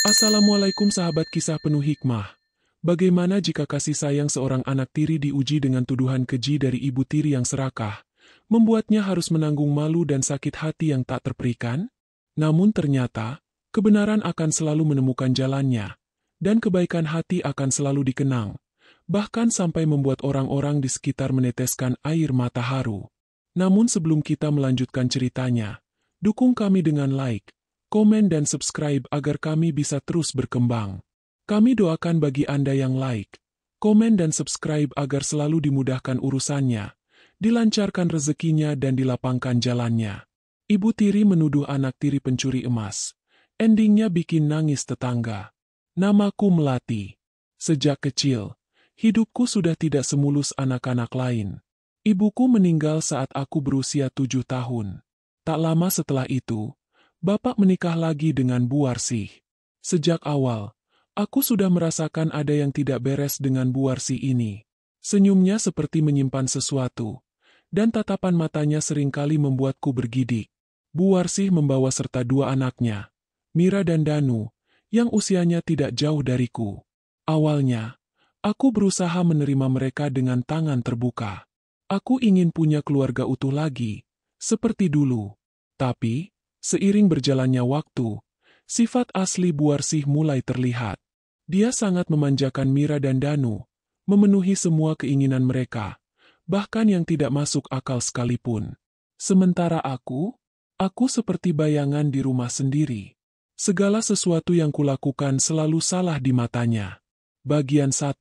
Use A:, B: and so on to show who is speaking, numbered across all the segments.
A: Assalamualaikum sahabat kisah penuh hikmah. Bagaimana jika kasih sayang seorang anak tiri diuji dengan tuduhan keji dari ibu tiri yang serakah, membuatnya harus menanggung malu dan sakit hati yang tak terperikan? Namun ternyata, kebenaran akan selalu menemukan jalannya, dan kebaikan hati akan selalu dikenang, bahkan sampai membuat orang-orang di sekitar meneteskan air mata haru. Namun sebelum kita melanjutkan ceritanya, dukung kami dengan like, komen dan subscribe agar kami bisa terus berkembang. Kami doakan bagi Anda yang like, komen dan subscribe agar selalu dimudahkan urusannya, dilancarkan rezekinya dan dilapangkan jalannya. Ibu tiri menuduh anak tiri pencuri emas. Endingnya bikin nangis tetangga. Namaku Melati. Sejak kecil, hidupku sudah tidak semulus anak-anak lain. Ibuku meninggal saat aku berusia 7 tahun. Tak lama setelah itu, Bapak menikah lagi dengan Bu Warsih. Sejak awal, aku sudah merasakan ada yang tidak beres dengan Bu Warsih ini. Senyumnya seperti menyimpan sesuatu, dan tatapan matanya seringkali membuatku bergidik. Bu Warsih membawa serta dua anaknya, Mira dan Danu, yang usianya tidak jauh dariku. Awalnya, aku berusaha menerima mereka dengan tangan terbuka. Aku ingin punya keluarga utuh lagi, seperti dulu. Tapi, seiring berjalannya waktu, sifat asli Bu Warsih mulai terlihat. Dia sangat memanjakan Mira dan Danu, memenuhi semua keinginan mereka, bahkan yang tidak masuk akal sekalipun. Sementara aku seperti bayangan di rumah sendiri. Segala sesuatu yang kulakukan selalu salah di matanya. Bagian 1.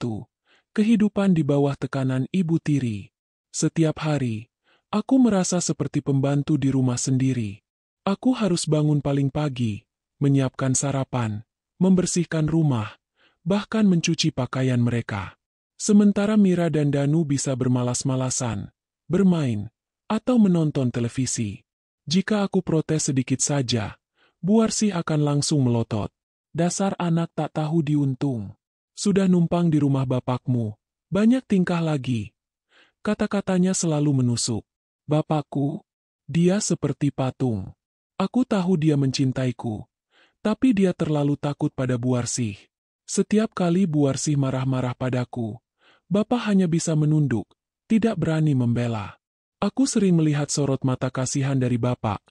A: Kehidupan di bawah tekanan ibu tiri. Setiap hari, aku merasa seperti pembantu di rumah sendiri. Aku harus bangun paling pagi, menyiapkan sarapan, membersihkan rumah, bahkan mencuci pakaian mereka. Sementara Mira dan Danu bisa bermalas-malasan, bermain, atau menonton televisi. Jika aku protes sedikit saja, Bu Warsih akan langsung melotot. Dasar anak tak tahu diuntung. Sudah numpang di rumah bapakmu, banyak tingkah lagi. Kata-katanya selalu menusuk. Bapakku, dia seperti patung. Aku tahu dia mencintaiku, tapi dia terlalu takut pada Bu Warsih. Setiap kali Bu Warsih marah-marah padaku, Bapak hanya bisa menunduk, tidak berani membela. Aku sering melihat sorot mata kasihan dari Bapak,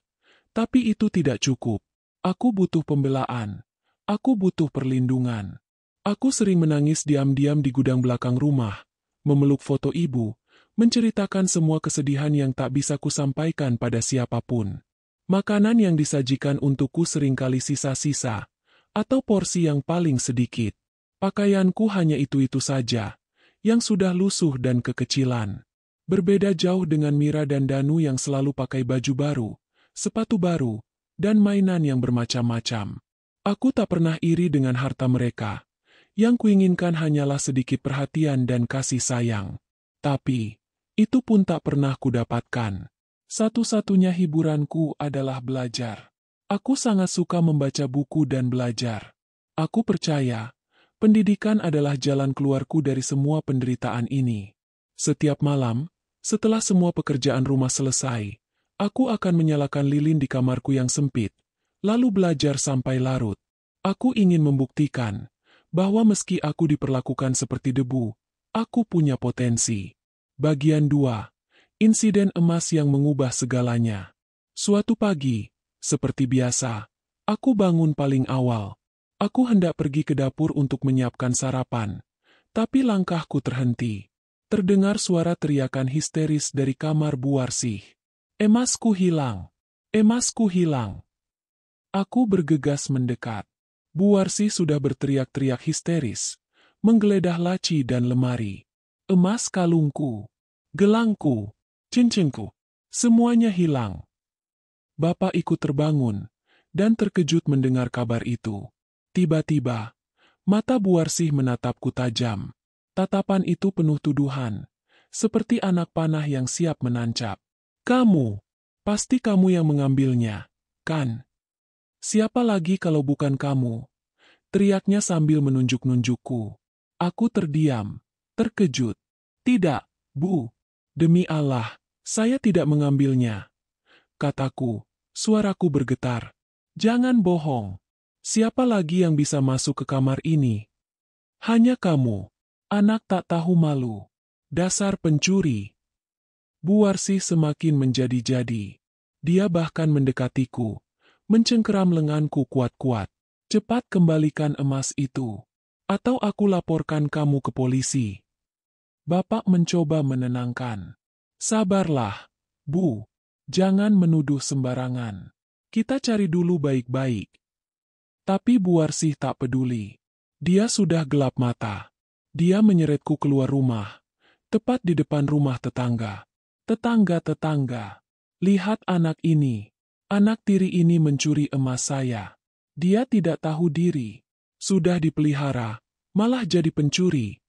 A: tapi itu tidak cukup. Aku butuh pembelaan. Aku butuh perlindungan. Aku sering menangis diam-diam di gudang belakang rumah, memeluk foto ibu, menceritakan semua kesedihan yang tak bisa kusampaikan pada siapapun. Makanan yang disajikan untukku seringkali sisa-sisa, atau porsi yang paling sedikit. Pakaianku hanya itu-itu saja, yang sudah lusuh dan kekecilan. Berbeda jauh dengan Mira dan Danu yang selalu pakai baju baru, sepatu baru, dan mainan yang bermacam-macam. Aku tak pernah iri dengan harta mereka. Yang kuinginkan hanyalah sedikit perhatian dan kasih sayang. Tapi, itu pun tak pernah kudapatkan. Satu-satunya hiburanku adalah belajar. Aku sangat suka membaca buku dan belajar. Aku percaya, pendidikan adalah jalan keluarku dari semua penderitaan ini. Setiap malam, setelah semua pekerjaan rumah selesai, aku akan menyalakan lilin di kamarku yang sempit, lalu belajar sampai larut. Aku ingin membuktikan bahwa meski aku diperlakukan seperti debu, aku punya potensi. Bagian 2. Insiden emas yang mengubah segalanya. Suatu pagi, seperti biasa, aku bangun paling awal. Aku hendak pergi ke dapur untuk menyiapkan sarapan, tapi langkahku terhenti. Terdengar suara teriakan histeris dari kamar Bu Warsih. Emasku hilang! Emasku hilang! Aku bergegas mendekat. Bu Warsih sudah berteriak-teriak histeris, menggeledah laci dan lemari. Emas kalungku, gelangku, cincinku, semuanya hilang. Bapak ikut terbangun, dan terkejut mendengar kabar itu. Tiba-tiba, mata Bu Warsih menatapku tajam. Tatapan itu penuh tuduhan, seperti anak panah yang siap menancap. Kamu, pasti kamu yang mengambilnya, kan? Siapa lagi kalau bukan kamu? Teriaknya sambil menunjuk-nunjukku. Aku terdiam, terkejut. Tidak, Bu. Demi Allah, saya tidak mengambilnya. Kataku, suaraku bergetar. Jangan bohong. Siapa lagi yang bisa masuk ke kamar ini? Hanya kamu. Anak tak tahu malu. Dasar pencuri. Bu Warsih semakin menjadi-jadi. Dia bahkan mendekatiku, mencengkeram lenganku kuat-kuat. Cepat kembalikan emas itu. Atau aku laporkan kamu ke polisi. Bapak mencoba menenangkan. Sabarlah, Bu. Jangan menuduh sembarangan. Kita cari dulu baik-baik. Tapi Bu Warsih tak peduli. Dia sudah gelap mata. Dia menyeretku keluar rumah. Tepat di depan rumah tetangga. Tetangga-tetangga. Lihat anak ini. Anak tiri ini mencuri emas saya. Dia tidak tahu diri. Sudah dipelihara, malah jadi pencuri.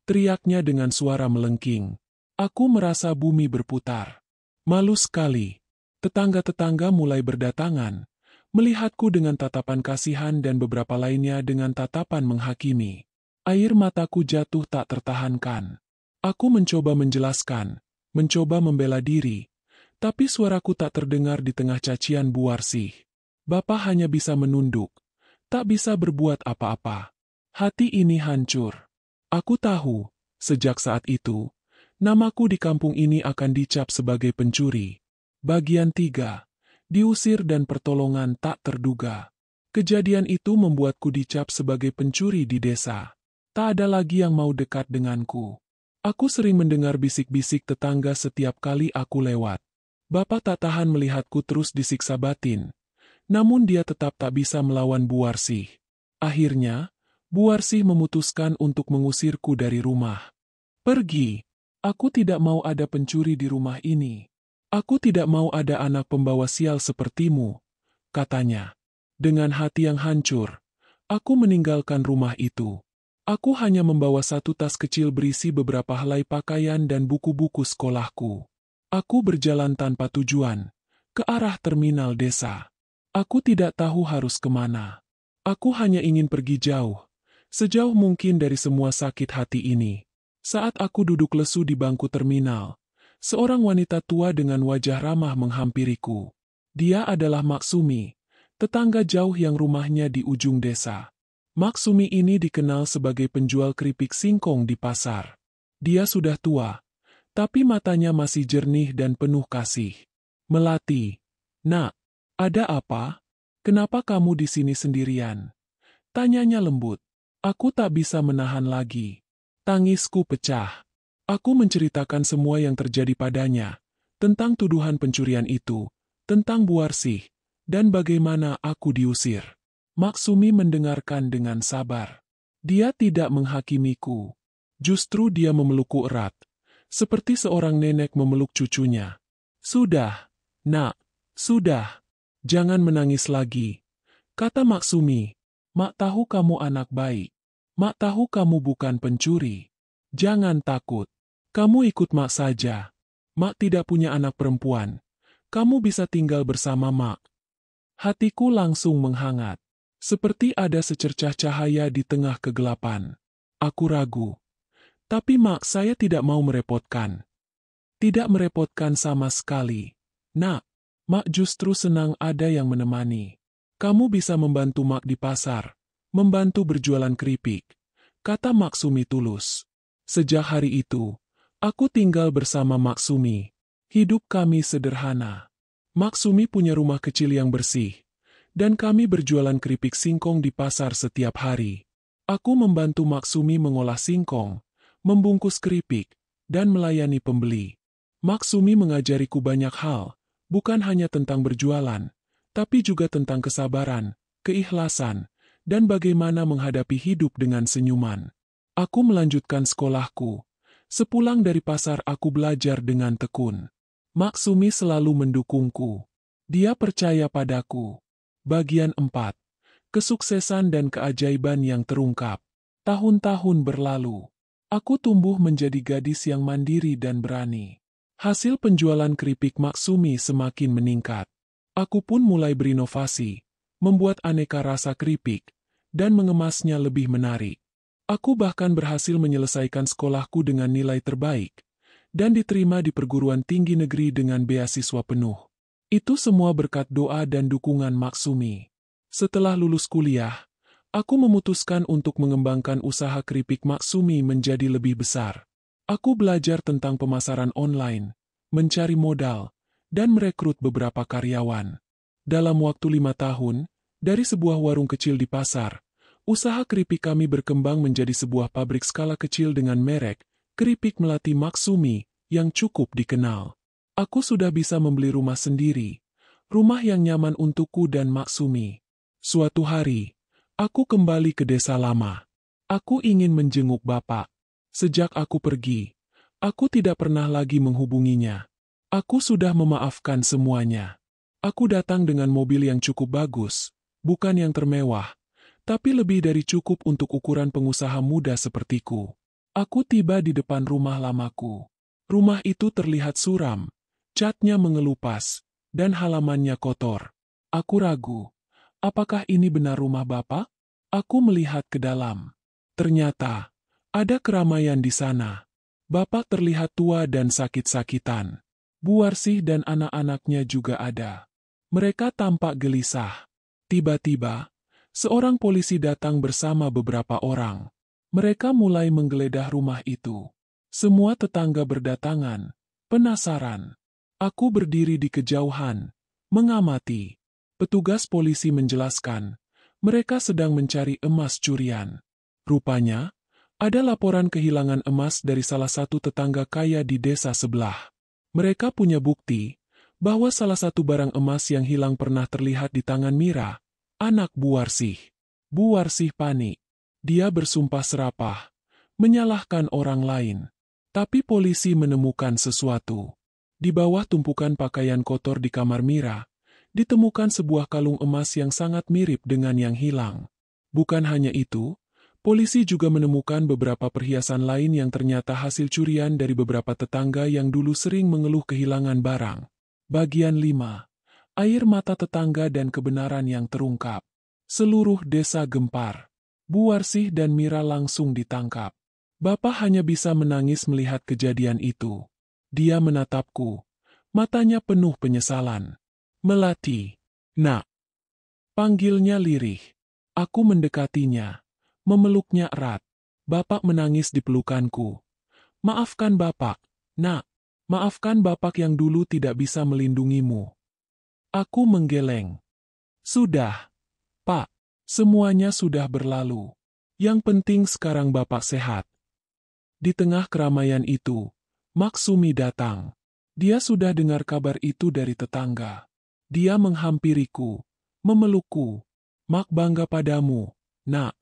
A: Teriaknya dengan suara melengking. Aku merasa bumi berputar. Malu sekali. Tetangga-tetangga mulai berdatangan, melihatku dengan tatapan kasihan dan beberapa lainnya dengan tatapan menghakimi. Air mataku jatuh tak tertahankan. Aku mencoba menjelaskan, mencoba membela diri, tapi suaraku tak terdengar di tengah cacian Bu Warsih. Bapak hanya bisa menunduk, tak bisa berbuat apa-apa. Hati ini hancur. Aku tahu, sejak saat itu, namaku di kampung ini akan dicap sebagai pencuri. Bagian 3. Diusir dan pertolongan tak terduga. Kejadian itu membuatku dicap sebagai pencuri di desa. Tak ada lagi yang mau dekat denganku. Aku sering mendengar bisik-bisik tetangga setiap kali aku lewat. Bapak tak tahan melihatku terus disiksa batin. Namun dia tetap tak bisa melawan Bu Warsih. Akhirnya, Bu Warsih memutuskan untuk mengusirku dari rumah. Pergi. Aku tidak mau ada pencuri di rumah ini. Aku tidak mau ada anak pembawa sial sepertimu, katanya. Dengan hati yang hancur, aku meninggalkan rumah itu. Aku hanya membawa satu tas kecil berisi beberapa helai pakaian dan buku-buku sekolahku. Aku berjalan tanpa tujuan, ke arah terminal desa. Aku tidak tahu harus kemana. Aku hanya ingin pergi jauh, sejauh mungkin dari semua sakit hati ini. Saat aku duduk lesu di bangku terminal, seorang wanita tua dengan wajah ramah menghampiriku. Dia adalah Maksumi, tetangga jauh yang rumahnya di ujung desa. Maksumi ini dikenal sebagai penjual keripik singkong di pasar. Dia sudah tua, tapi matanya masih jernih dan penuh kasih. Melati, nak, ada apa? Kenapa kamu di sini sendirian? Tanyanya lembut. Aku tak bisa menahan lagi. Tangisku pecah. Aku menceritakan semua yang terjadi padanya, tentang tuduhan pencurian itu, tentang Bu Warsih, dan bagaimana aku diusir. Maksumi mendengarkan dengan sabar. Dia tidak menghakimiku. Justru dia memelukku erat, seperti seorang nenek memeluk cucunya. Sudah, nak, sudah. Jangan menangis lagi, kata Maksumi. Mak tahu kamu anak baik. Mak tahu kamu bukan pencuri. Jangan takut. Kamu ikut Mak saja. Mak tidak punya anak perempuan. Kamu bisa tinggal bersama Mak. Hatiku langsung menghangat. Seperti ada secercah cahaya di tengah kegelapan. Aku ragu. Tapi Mak, saya tidak mau merepotkan. Tidak merepotkan sama sekali. Nak, Mak justru senang ada yang menemani. Kamu bisa membantu Mak di pasar, membantu berjualan keripik, kata Maksumi tulus. Sejak hari itu, aku tinggal bersama Maksumi. Hidup kami sederhana. Maksumi punya rumah kecil yang bersih, dan kami berjualan keripik singkong di pasar setiap hari. Aku membantu Maksumi mengolah singkong, membungkus keripik, dan melayani pembeli. Maksumi mengajariku banyak hal, bukan hanya tentang berjualan, tapi juga tentang kesabaran, keikhlasan, dan bagaimana menghadapi hidup dengan senyuman. Aku melanjutkan sekolahku. Sepulang dari pasar aku belajar dengan tekun. Maksumi selalu mendukungku. Dia percaya padaku. Bagian 4. Kesuksesan dan keajaiban yang terungkap. Tahun-tahun berlalu. Aku tumbuh menjadi gadis yang mandiri dan berani. Hasil penjualan keripik Maksumi semakin meningkat. Aku pun mulai berinovasi, membuat aneka rasa keripik, dan mengemasnya lebih menarik. Aku bahkan berhasil menyelesaikan sekolahku dengan nilai terbaik, dan diterima di perguruan tinggi negeri dengan beasiswa penuh. Itu semua berkat doa dan dukungan Maksumi. Setelah lulus kuliah, aku memutuskan untuk mengembangkan usaha keripik Maksumi menjadi lebih besar. Aku belajar tentang pemasaran online, mencari modal, dan merekrut beberapa karyawan. Dalam waktu 5 tahun, dari sebuah warung kecil di pasar, usaha keripik kami berkembang menjadi sebuah pabrik skala kecil dengan merek Keripik Melati Maksumi yang cukup dikenal. Aku sudah bisa membeli rumah sendiri, rumah yang nyaman untukku dan Maksumi. Suatu hari, aku kembali ke desa lama. Aku ingin menjenguk Bapak. Sejak aku pergi, aku tidak pernah lagi menghubunginya. Aku sudah memaafkan semuanya. Aku datang dengan mobil yang cukup bagus, bukan yang termewah, tapi lebih dari cukup untuk ukuran pengusaha muda sepertiku. Aku tiba di depan rumah lamaku. Rumah itu terlihat suram, catnya mengelupas, dan halamannya kotor. Aku ragu, apakah ini benar rumah Bapak? Aku melihat ke dalam. Ternyata, ada keramaian di sana. Bapak terlihat tua dan sakit-sakitan. Bu Warsih dan anak-anaknya juga ada. Mereka tampak gelisah. Tiba-tiba, seorang polisi datang bersama beberapa orang. Mereka mulai menggeledah rumah itu. Semua tetangga berdatangan, penasaran. Aku berdiri di kejauhan, mengamati. Petugas polisi menjelaskan, mereka sedang mencari emas curian. Rupanya, ada laporan kehilangan emas dari salah satu tetangga kaya di desa sebelah. Mereka punya bukti bahwa salah satu barang emas yang hilang pernah terlihat di tangan Mira, anak Bu Warsih. Bu Warsih panik. Dia bersumpah serapah, menyalahkan orang lain. Tapi polisi menemukan sesuatu. Di bawah tumpukan pakaian kotor di kamar Mira, ditemukan sebuah kalung emas yang sangat mirip dengan yang hilang. Bukan hanya itu, polisi juga menemukan beberapa perhiasan lain yang ternyata hasil curian dari beberapa tetangga yang dulu sering mengeluh kehilangan barang. Bagian 5. Air mata tetangga dan kebenaran yang terungkap. Seluruh desa gempar. Bu Warsih dan Mira langsung ditangkap. Bapak hanya bisa menangis melihat kejadian itu. Dia menatapku. Matanya penuh penyesalan. Melati. Nak. Panggilnya lirih. Aku mendekatinya. Memeluknya erat. Bapak menangis di pelukanku. Maafkan Bapak, Nak. Maafkan Bapak yang dulu tidak bisa melindungimu. Aku menggeleng. Sudah, Pak. Semuanya sudah berlalu. Yang penting sekarang Bapak sehat. Di tengah keramaian itu, Maksumi datang. Dia sudah dengar kabar itu dari tetangga. Dia menghampiriku, memelukku. Mak bangga padamu, Nak.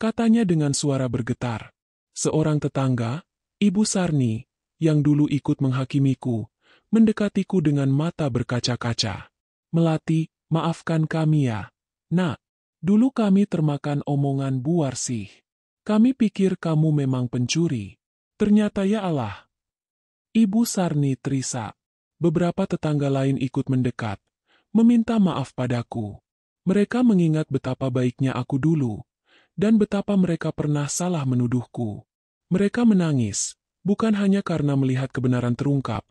A: Katanya dengan suara bergetar. Seorang tetangga, Ibu Sarni, yang dulu ikut menghakimiku, mendekatiku dengan mata berkaca-kaca. Melati, maafkan kami ya, Nak. Dulu kami termakan omongan Bu Warsih. Kami pikir kamu memang pencuri. Ternyata ya Allah. Ibu Sarni terisak. Beberapa tetangga lain ikut mendekat, meminta maaf padaku. Mereka mengingat betapa baiknya aku dulu, dan betapa mereka pernah salah menuduhku. Mereka menangis, bukan hanya karena melihat kebenaran terungkap,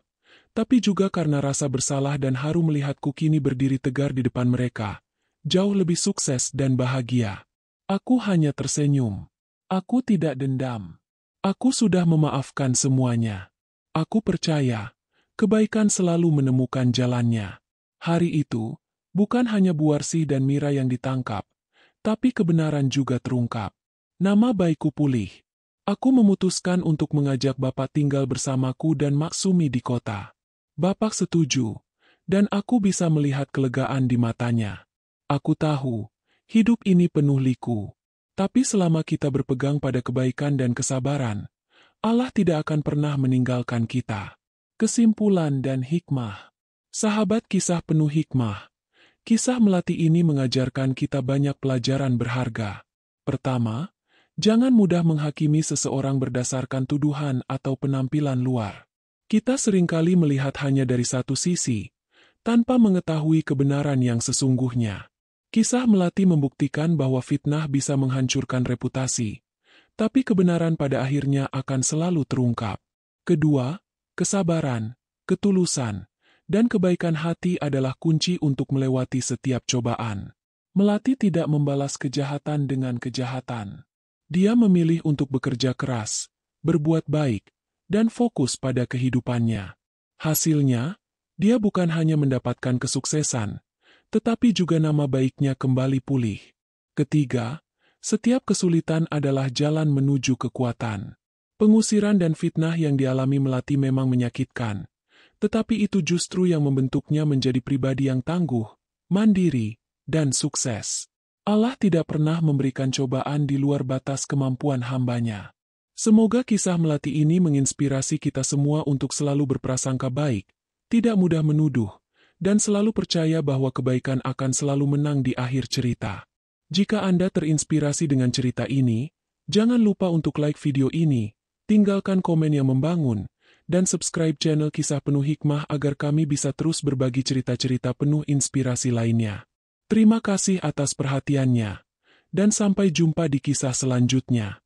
A: tapi juga karena rasa bersalah dan haru melihatku kini berdiri tegar di depan mereka, jauh lebih sukses dan bahagia. Aku hanya tersenyum. Aku tidak dendam. Aku sudah memaafkan semuanya. Aku percaya, kebaikan selalu menemukan jalannya. Hari itu, bukan hanya Bu Warsih dan Mira yang ditangkap, tapi kebenaran juga terungkap. Nama baikku pulih. Aku memutuskan untuk mengajak Bapak tinggal bersamaku dan Maksumi di kota. Bapak setuju, dan aku bisa melihat kelegaan di matanya. Aku tahu, hidup ini penuh liku. Tapi selama kita berpegang pada kebaikan dan kesabaran, Allah tidak akan pernah meninggalkan kita. Kesimpulan dan hikmah. Sahabat kisah penuh hikmah. Kisah Melati ini mengajarkan kita banyak pelajaran berharga. Pertama, jangan mudah menghakimi seseorang berdasarkan tuduhan atau penampilan luar. Kita seringkali melihat hanya dari satu sisi, tanpa mengetahui kebenaran yang sesungguhnya. Kisah Melati membuktikan bahwa fitnah bisa menghancurkan reputasi, tapi kebenaran pada akhirnya akan selalu terungkap. Kedua, kesabaran, ketulusan, dan kebaikan hati adalah kunci untuk melewati setiap cobaan. Melati tidak membalas kejahatan dengan kejahatan. Dia memilih untuk bekerja keras, berbuat baik, dan fokus pada kehidupannya. Hasilnya, dia bukan hanya mendapatkan kesuksesan, tetapi juga nama baiknya kembali pulih. Ketiga, setiap kesulitan adalah jalan menuju kekuatan. Pengusiran dan fitnah yang dialami Melati memang menyakitkan, tetapi itu justru yang membentuknya menjadi pribadi yang tangguh, mandiri, dan sukses. Allah tidak pernah memberikan cobaan di luar batas kemampuan hamba-Nya. Semoga kisah Melati ini menginspirasi kita semua untuk selalu berprasangka baik, tidak mudah menuduh, dan selalu percaya bahwa kebaikan akan selalu menang di akhir cerita. Jika Anda terinspirasi dengan cerita ini, jangan lupa untuk like video ini, tinggalkan komen yang membangun, dan subscribe channel Kisah Penuh Hikmah agar kami bisa terus berbagi cerita-cerita penuh inspirasi lainnya. Terima kasih atas perhatiannya, dan sampai jumpa di kisah selanjutnya.